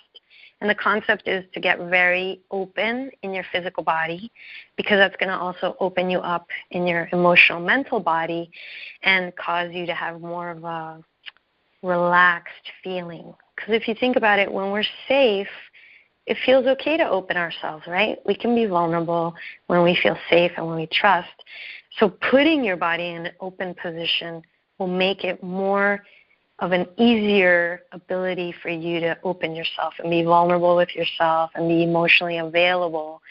And the concept is to get very open in your physical body, because that's going to also open you up in your emotional, mental body and cause you to have more of a relaxed feeling. Because if you think about it, when we're safe, it feels okay to open ourselves, right? We can be vulnerable when we feel safe and when we trust. So putting your body in an open position will make it more of an easier ability for you to open yourself and be vulnerable with yourself and be emotionally available,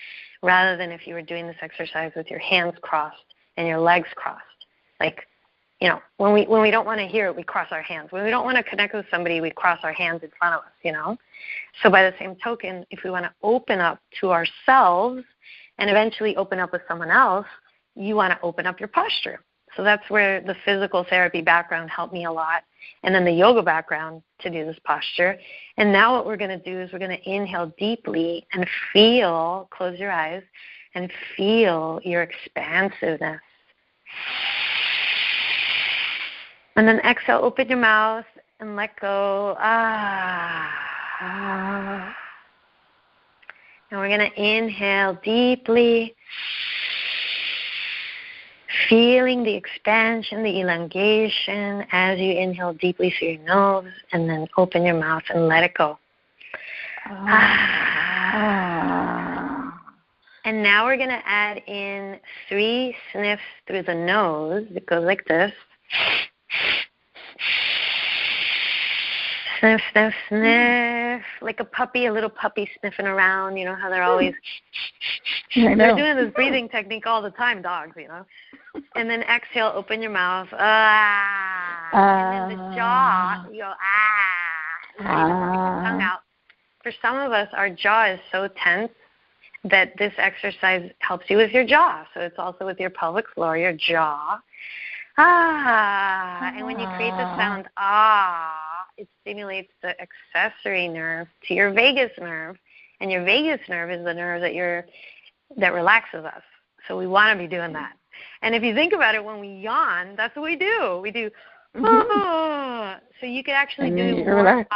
rather than if you were doing this exercise with your hands crossed and your legs crossed. Like, you know, when we don't want to hear it, we cross our hands. When we don't want to connect with somebody, we cross our hands in front of us, you know. So by the same token, if we want to open up to ourselves and eventually open up with someone else, you want to open up your posture. So that's where the physical therapy background helped me a lot, and then the yoga background to do this posture. And now what we're going to do is we're going to inhale deeply and feel, close your eyes, and feel your expansiveness. And then exhale, open your mouth and let go. And we're going to inhale deeply, feeling the expansion, the elongation as you inhale deeply through your nose, and then open your mouth and let it go. And now we're going to add in 3 sniffs through the nose. It goes like this. Sniff, sniff, sniff, like a puppy, a little puppy sniffing around. You know how they're always they're doing this breathing technique all the time, dogs, you know. And then exhale, open your mouth. And then the jaw, you go, tongue out. For some of us, our jaw is so tense that this exercise helps you with your jaw. So it's also with your pelvic floor, your jaw. And when you create the sound, it stimulates the accessory nerve to your vagus nerve. And your vagus nerve is the nerve that relaxes us. So we want to be doing that. And if you think about it, when we yawn, that's what we do. We do, So you can actually do more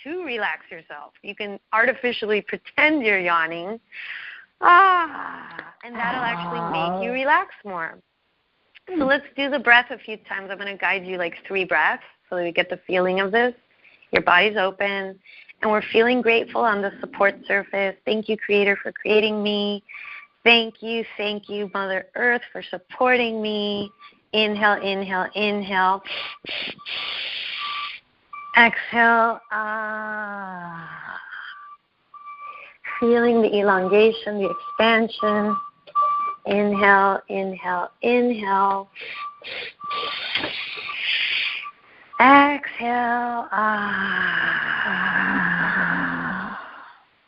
to relax yourself. You can artificially pretend you're yawning, and that'll actually make you relax more. So let's do the breath a few times. I'm going to guide you like 3 breaths so that we get the feeling of this. Your body's open, and we're feeling grateful on the support surface. Thank you, Creator, for creating me. Thank you, Mother Earth, for supporting me. Inhale, inhale, inhale. Exhale. Feeling the elongation, the expansion. Inhale, inhale, inhale. Exhale.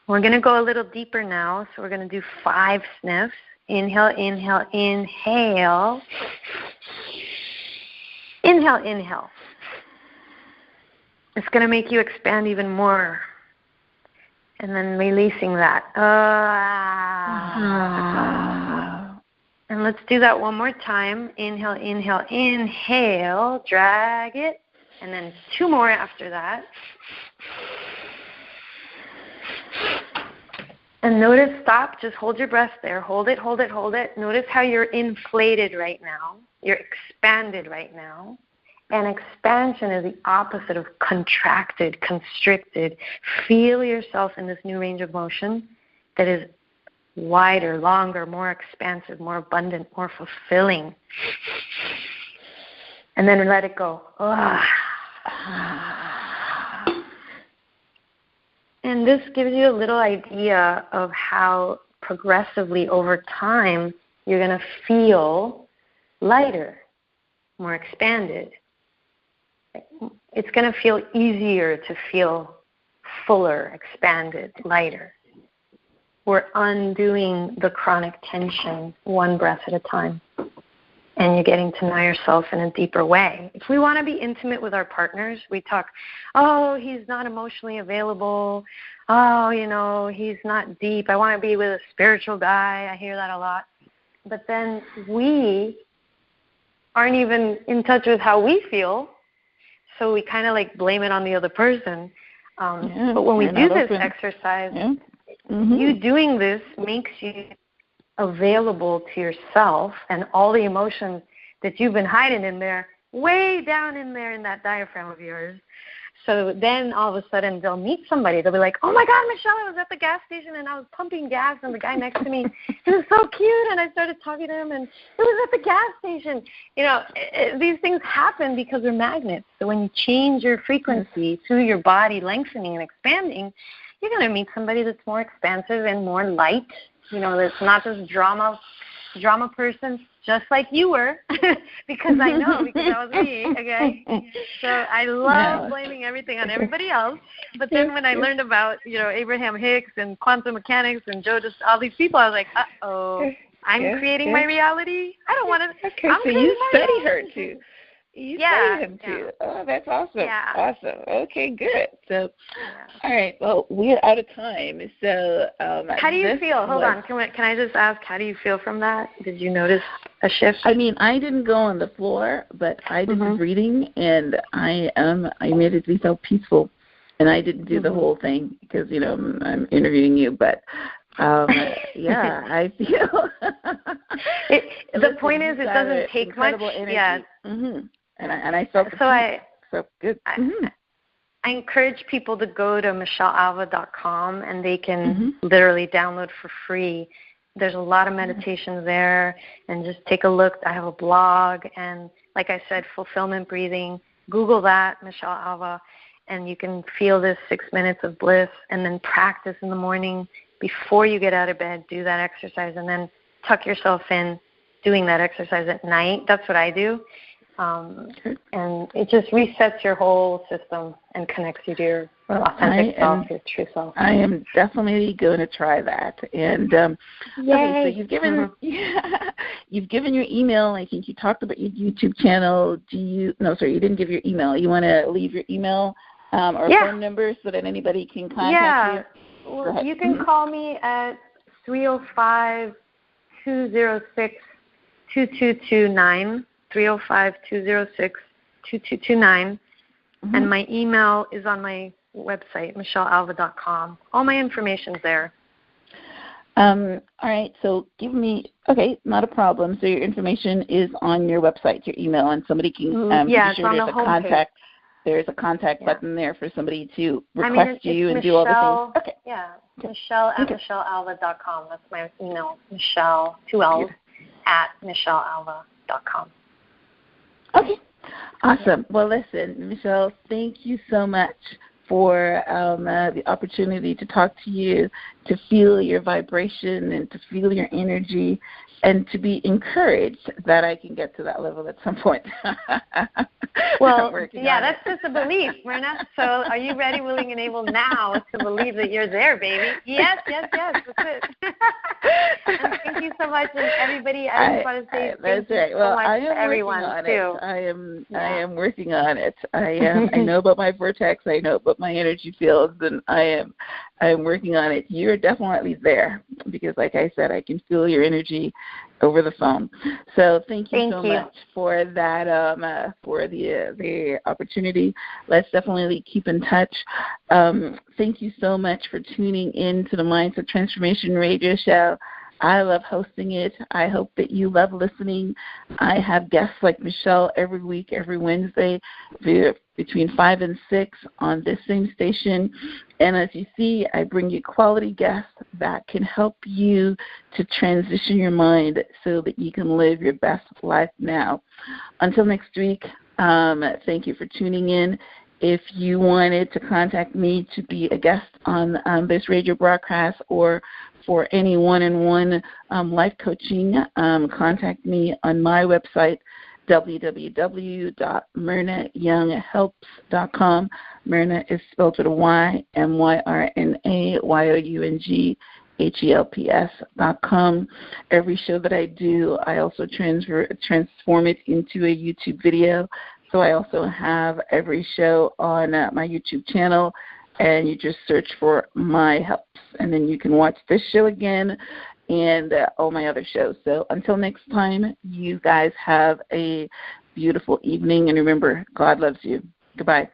We're going to go a little deeper now, so we're going to do 5 sniffs. Inhale, inhale, inhale. Inhale, inhale. It's going to make you expand even more. And then releasing that. And let's do that one more time. Inhale, inhale, inhale. Drag it. And then 2 more after that. And notice, stop, just hold your breath there. Hold it, hold it, hold it. Notice how you're inflated right now. You're expanded right now. And expansion is the opposite of contracted, constricted. Feel yourself in this new range of motion that is wider, longer, more expansive, more abundant, more fulfilling. And then let it go. And And this gives you a little idea of how progressively over time you're going to feel lighter, more expanded. It's going to feel easier to feel fuller, expanded, lighter. We're undoing the chronic tension one breath at a time. And you're getting to know yourself in a deeper way. If we want to be intimate with our partners, we talk, oh, he's not emotionally available. Oh, you know, he's not deep. I want to be with a spiritual guy. I hear that a lot. But then we aren't even in touch with how we feel. So we kind of like blame it on the other person. But when we do this exercise, you doing this makes you available to yourself and all the emotions that you've been hiding in there, way down in there in that diaphragm of yours. So then all of a sudden they'll meet somebody. They'll be like, oh, my God, Michelle, I was at the gas station and I was pumping gas and the guy next to me, he was so cute, and I started talking to him and it was at the gas station. You know, these things happen because they're magnets. So when you change your frequency through your body lengthening and expanding, you're going to meet somebody that's more expansive and more light. You know, that's not this drama person, just like you were, because I know, because that was me, okay? So I love blaming everything on everybody else, but then when I learned about, you know, Abraham Hicks and quantum mechanics and all these people, I was like, uh-oh, I'm creating my reality? I don't want to. Okay, so you study her, too. You study him, too. Oh, that's awesome. Yeah. Awesome. Okay, good. So, all right, well, we're out of time. So, how do you feel? Hold on. Can I just ask, how do you feel from that? Did you notice a shift? I mean, I didn't go on the floor, but I did the breathing, and I made it feel peaceful. And I didn't do the whole thing because, you know, I'm interviewing you, but yeah, I feel. The point is, it doesn't take much. Energy. Yeah. And I felt so good. I encourage people to go to michellealva.com and they can literally download for free. There's a lot of meditations there, and just take a look. I have a blog, and like I said, fulfillment breathing. Google that, Michelle Alva, and you can feel this 6 minutes of bliss, and then practice in the morning before you get out of bed. Do that exercise, and then tuck yourself in doing that exercise at night. That's what I do. And it just resets your whole system and connects you to your authentic self, your true self. I am definitely going to try that. And okay, so you've given you've given your email. I think you talked about your YouTube channel. You didn't give your email. You want to leave your email or phone number so that anybody can contact you? Well, you can call me at 305-206-2229. 305-206-2229, and my email is on my website, michellealva.com. All my information's there. All right, so not a problem. So your information is on your website, your email, and somebody can be sure there's a contact. There's a contact button there for somebody to request you and do all the things. Okay. Yeah, Michelle at michellealva.com. That's my email, Michelle, 2 L's, at michellealva.com. Okay, awesome. Well, listen, Michelle, thank you so much for the opportunity to talk to you, to feel your vibration and to feel your energy, and to be encouraged that I can get to that level at some point. Well, that's just a belief, Myrna. So are you ready, willing, and able now to believe that you're there, baby? Yes, that's it. And thank you so much, and everybody. I just want to say thank you so much to everyone, too. I am working on it. I know about my vortex. I know about my energy fields, and I am working on it. You're definitely there because, like I said, I can feel your energy over the phone. So thank you so much for that, for the opportunity. Let's definitely keep in touch. Thank you so much for tuning in to the Mindset Transformation Radio Show. I love hosting it. I hope that you love listening. I have guests like Michelle every week, every Wednesday, between 5 and 6 on this same station. And as you see, I bring you quality guests that can help you to transition your mind so that you can live your best life now. Until next week, thank you for tuning in. If you wanted to contact me to be a guest on this radio broadcast or for any one-on-one life coaching, contact me on my website, www.myrnayounghelps.com. Myrna is spelled with a Y, MYRNAYOUNGHELPS.com. Every show that I do, I also transform it into a YouTube video. So I also have every show on my YouTube channel, and you just search for My Helps, and then you can watch this show again and all my other shows. So until next time, you guys have a beautiful evening, and remember, God loves you. Goodbye.